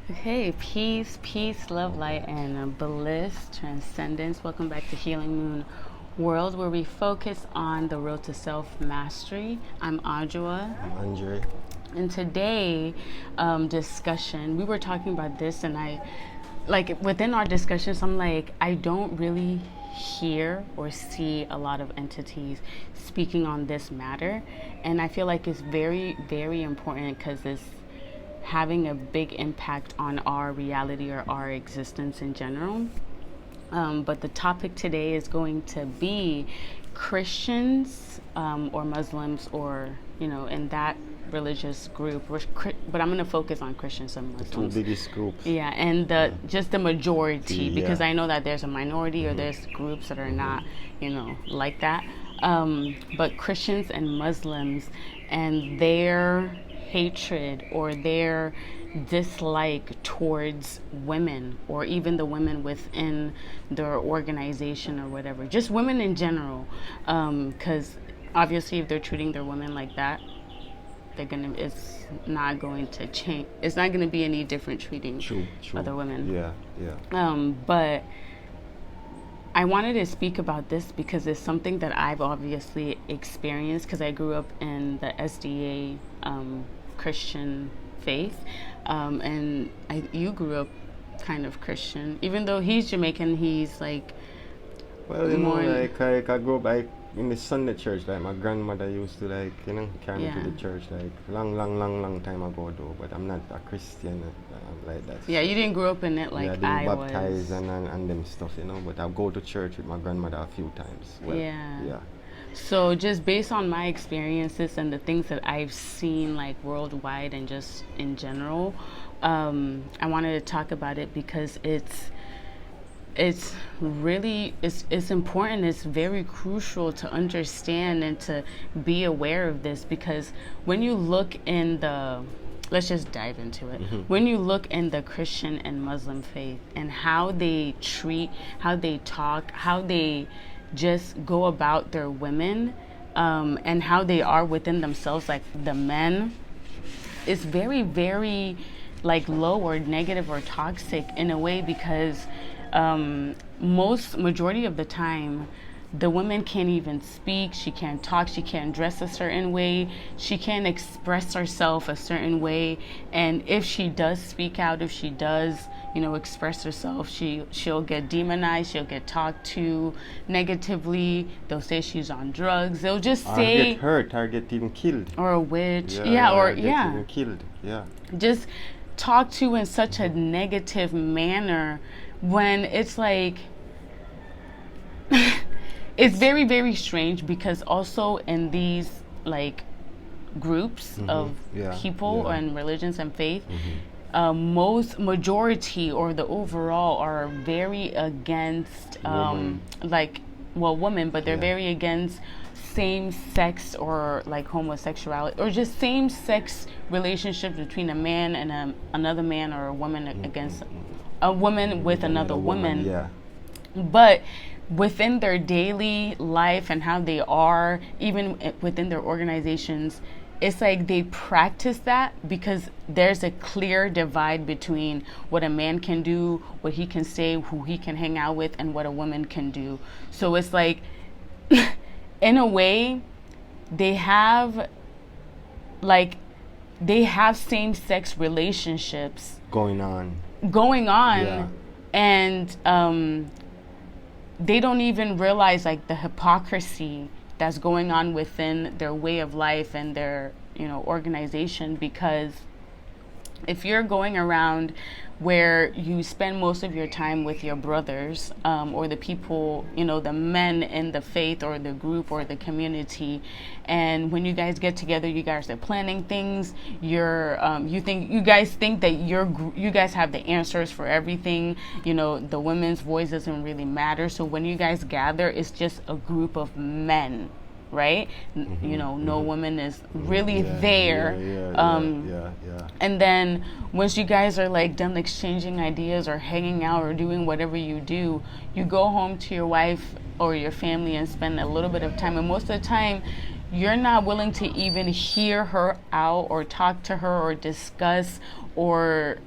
Hey, peace, love, light, and bliss, transcendence. Welcome back to Healing Moon World, where we focus on the road to self-mastery. I'm Audra. I'm Andre. And today, discussion, we were talking about this, and within our discussions, I'm like, I don't really hear or see a lot of entities speaking on this matter. And I feel like it's very, very important because it's having a big impact on our reality or our existence in general. But the topic today is going to be Christians or Muslims, or in that religious group. But I'm going to focus on Christians and Muslims. The two biggest groups. Yeah, and just the majority, because I know that there's a minority or there's groups that are not, like that. But Christians and Muslims and their hatred or their dislike towards women, or even the women within their organization or whatever, just women in general, because obviously if they're treating their women like that, it's not going to change. It's not going to be any different treating other women. But I wanted to speak about this because it's something that I've obviously experienced, because I grew up in the SDA Christian faith, and you grew up kind of Christian, even though he's Jamaican. He's like, well, I grew up in the Sunday church. Like my grandmother used to carry me to the church long time ago though. But I'm not a Christian like that. Yeah, you didn't grow up in it like I was. Baptized and them stuff, But I go to church with my grandmother a few times. Well, yeah. So just based on my experiences and the things that I've seen worldwide and just in general, I wanted to talk about it because it's important. It's very crucial to understand and to be aware of this, because when you look in let's just dive into it. When you look in the Christian and Muslim faith and how they treat, how they talk, how they just go about their women, and how they are within themselves, like the men, is very, very low or negative or toxic in a way, because majority of the time the woman can't even speak, she can't talk, she can't dress a certain way, she can't express herself a certain way. And if she does speak out, if she does express herself, she'll get demonized, she'll get talked to negatively, they'll say she's on drugs, they'll just say get hurt or get even killed, or a witch, even killed, just talk to in such a negative manner, when it's like it's very, very strange, because also in these groups of people and religions and faith, majority or the overall are very against women, but they're very against same-sex or homosexuality, or just same-sex relationships between a man and another man, or a woman against a woman with another woman. But within their daily life and how they are, even within their organizations, it's like they practice that because there's a clear divide between what a man can do, what he can say, who he can hang out with, and what a woman can do. So it's like, in a way, they have same-sex relationships going on, and they don't even realize the hypocrisy that's going on within their way of life and their organization. Because if you're going around where you spend most of your time with your brothers, or the people, the men in the faith or the group or the community, and when you guys get together, you guys are planning things, you guys think that you guys have the answers for everything, the women's voice doesn't really matter. So when you guys gather, it's just a group of men, right? No woman is really there. And then once you guys are done exchanging ideas or hanging out or doing whatever you do, you go home to your wife or your family and spend a little bit of time. And most of the time, you're not willing to even hear her out or talk to her or discuss or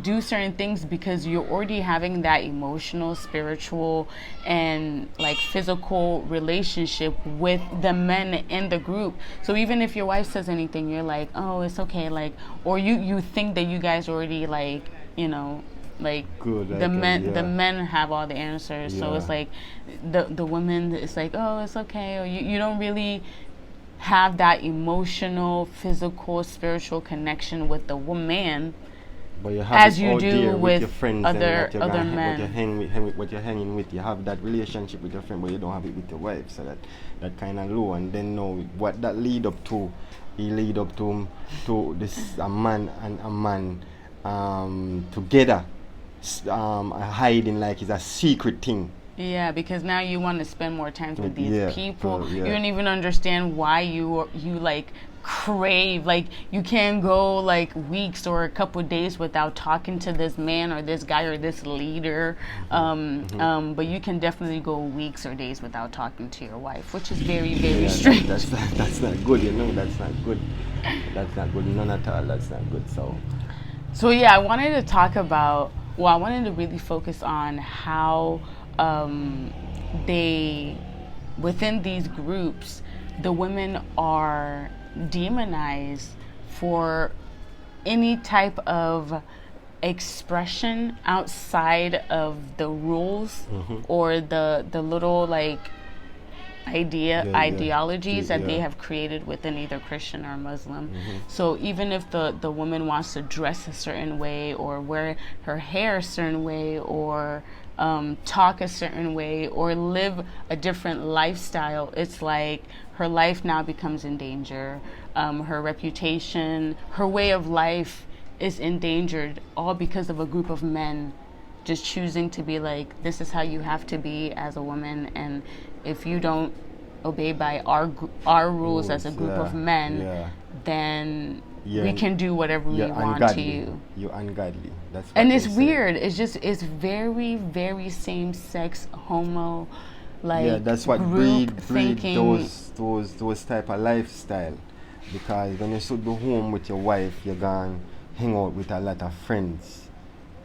do certain things because you're already having that emotional, spiritual, and like physical relationship with the men in the group. So even if your wife says anything, you're like, oh, it's okay, like, or you think that you guys already like, you know, like good, the like, the men have all the answers. So it's like the women, it's like, oh, it's okay, or you don't really have that emotional, physical, spiritual connection with the woman. But you have as it you out do there with your friends other and other what you're men. what you're hanging with. You have that relationship with your friend, but you don't have it with your wife. So that kind of low. And then now what that lead up to, he lead up to this a man and a man together, hiding like it's a secret thing. Yeah, because now you want to spend more time with these people. Yeah. You don't even understand why you like crave, like you can't go like weeks or a couple days without talking to this man or this guy or this leader. But you can definitely go weeks or days without talking to your wife, which is very, very strange. That's not good, you know. That's not good. That's not good. None at all. That's not good. So yeah, I wanted to talk about. Well, I wanted to really focus on how they, within these groups, the women are demonized for any type of expression outside of the rules or the little like ideologies that they have created within either Christian or Muslim. So even if the woman wants to dress a certain way or wear her hair a certain way or talk a certain way or live a different lifestyle, it's like her life now becomes in danger. Her reputation, her way of life is endangered, all because of a group of men just choosing to be like, this is how you have to be as a woman, and if you don't obey by our rules as a group of men, then we can do whatever we want to you. You're ungodly. That's what and it's weird. It's very, very same-sex, homo, like that's what breed thinking. Those type of lifestyle. Because when you should be home with your wife, you're gonna hang out with a lot of friends.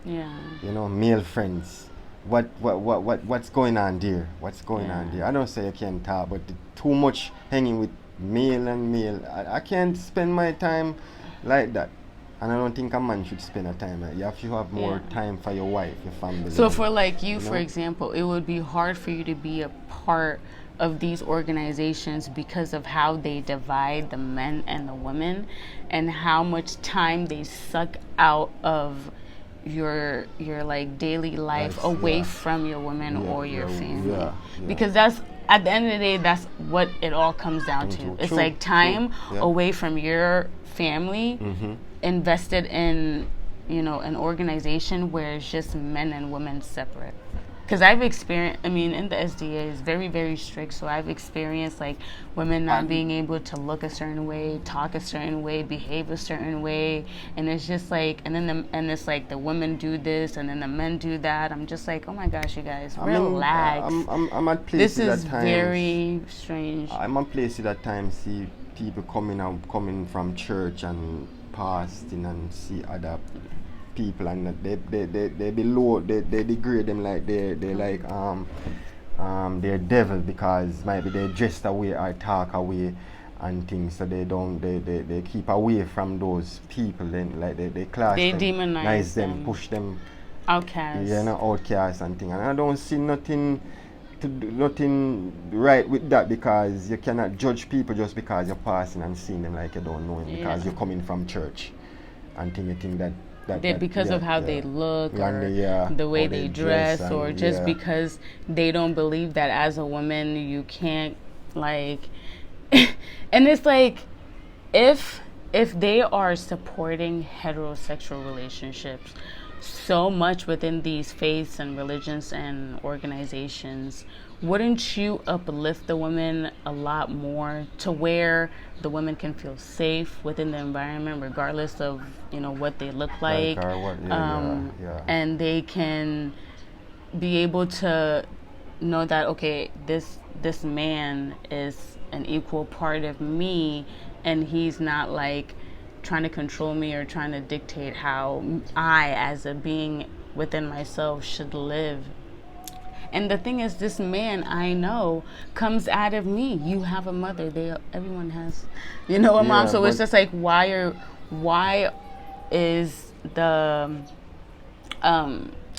Yeah. You know, male friends. What's going on there? What's going on there? I don't say I can't talk, but too much hanging with male and male. I can't spend my time like that. And I don't think a man should spend a time like that. You have to have more time for your wife, your family. So for like you, for example, it would be hard for you to be a part of these organizations because of how they divide the men and the women and how much time they suck out of your like daily life away from your woman or your family. Because that's, at the end of the day, that's what it all comes down to. It's like time away from your family invested in, you know, an organization where it's just men and women separate. Because I've experienced, I mean, in the SDA is very, very strict. So I've experienced like women not being able to look a certain way, talk a certain way, behave a certain way, and it's just like, and then it's like the women do this and then the men do that. I'm just like, oh my gosh, you guys, relax. I'm at places this is at times, very strange. I'm at places at times see people coming from church and fasting and see other people and they below they degrade them like they're like they're devil because maybe they dressed away or talk away and things, so they keep away from those people. Then like they class they them, demonize them, push them outcasts, outcasts and things. And I don't see nothing right with that, because you cannot judge people just because you're passing and seeing them like you don't know them because you're coming from church and you think that because of how they look or the way they dress or just because they don't believe that as a woman you can't like and it's like if they are supporting heterosexual relationships so much within these faiths and religions and organizations, wouldn't you uplift the women a lot more to where the women can feel safe within the environment regardless of, you know, what they look like, and they can be able to know that, okay, this man is an equal part of me and he's not like trying to control me or trying to dictate how I, as a being within myself, should live. And the thing is, this man I know comes out of me. You have a mother. Everyone has, a mom. So it's just like, why is the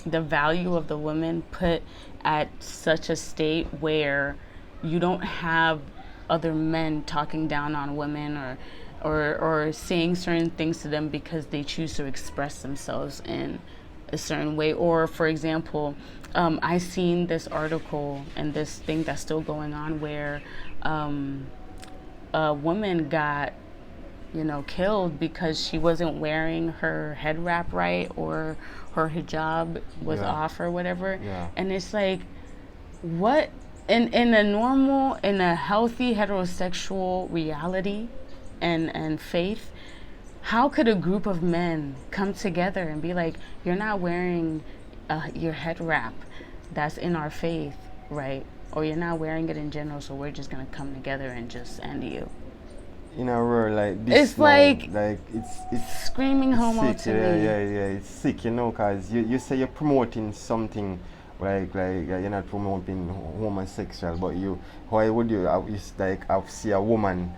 value of the woman put at such a state where you don't have other men talking down on women or saying certain things to them because they choose to express themselves in a certain way? Or, for example, I seen this article and this thing that's still going on where a woman got killed because she wasn't wearing her head wrap right, or her hijab was off or whatever. And it's like, what in a healthy heterosexual reality and faith, how could a group of men come together and be like, you're not wearing your head wrap that's in our faith, right? Or you're not wearing it in general, so we're just gonna come together and just end you. In a world like this, it's like it's screaming homo sick, to me. Yeah, it's sick, because you say you're promoting something like you're not promoting homosexual, but why would you? It's like I see a woman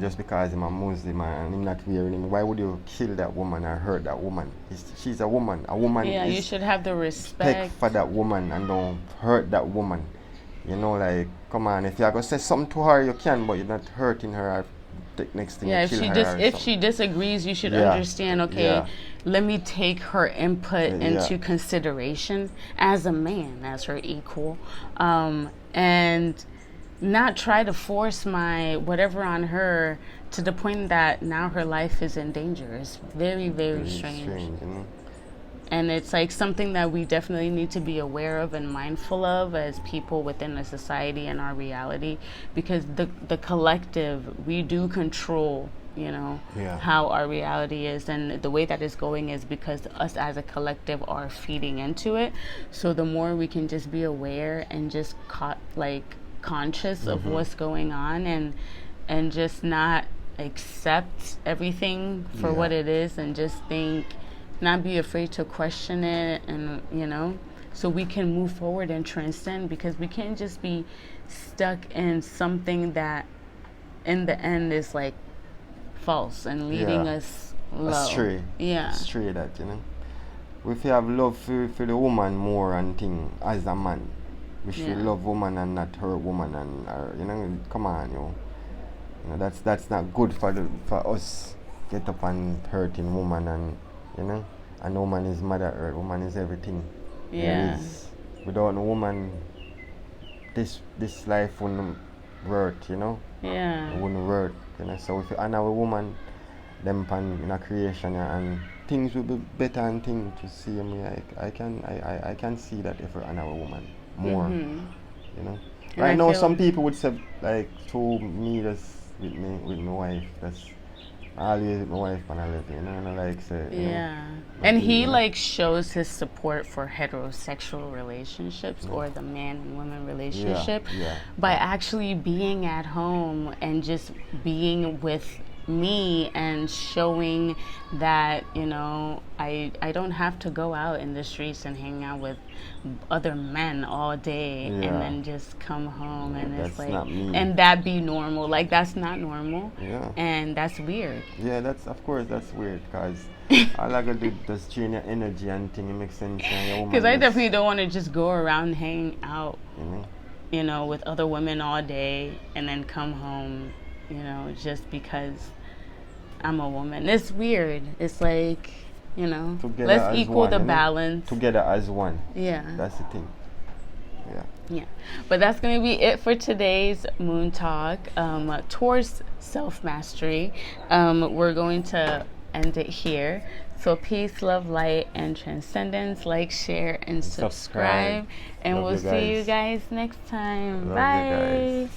just because I'm a Muslim and I'm not wearing him. Why would you kill that woman or hurt that woman? She's a woman. A woman. Yeah, you should have the respect for that woman and don't hurt that woman. Come on, if you're gonna say something to her, you can, but you're not hurting her. Next thing, if she disagrees, you should understand. Okay, let me take her input into consideration as a man, as her equal, and not try to force my whatever on her to the point that now her life is in danger. It's very, very strange. And it's like something that we definitely need to be aware of and mindful of as people within a society and our reality, because the collective, we do control, how our reality is, and the way that it's going is because us as a collective are feeding into it. So the more we can just be aware and just conscious of what's going on, and just not accept everything for what it is, and just think, not be afraid to question it, and so we can move forward and transcend, because we can't just be stuck in something that in the end is like false and leading us low. Astray. Astray, that if you have love for the woman more and thing as a man, we should love woman and not hurt woman, and come on, that's not good for us. Get up and hurting woman, and and woman is Mother Earth, woman is everything. Without a woman, this life wouldn't work, It wouldn't work, So if you honor a woman, them in a creation, and things will be better, and things to see me. I can see that if you honor a woman more, Right now, some people would say to me, that's with my wife, that's always with my wife when I live, and I say, and he shows his support for heterosexual relationships or the man and woman relationship by actually being at home and just being with me and showing that I don't have to go out in the streets and hang out with other men all day and then just come home and it's like, and that be normal. That's not normal, and that's weird. That's weird, because all I gotta do is train your energy and thing. It makes sense. Because I definitely don't want to just go around hang out with other women all day and then come home just because I'm a woman. It's weird. It's like, let's equal the balance. Together as one. Yeah. That's the thing. Yeah. But that's going to be it for today's Moon Talk towards self-mastery. We're going to end it here. So peace, love, light, and transcendence. Like, share, and subscribe. And we'll see you guys next time. Bye.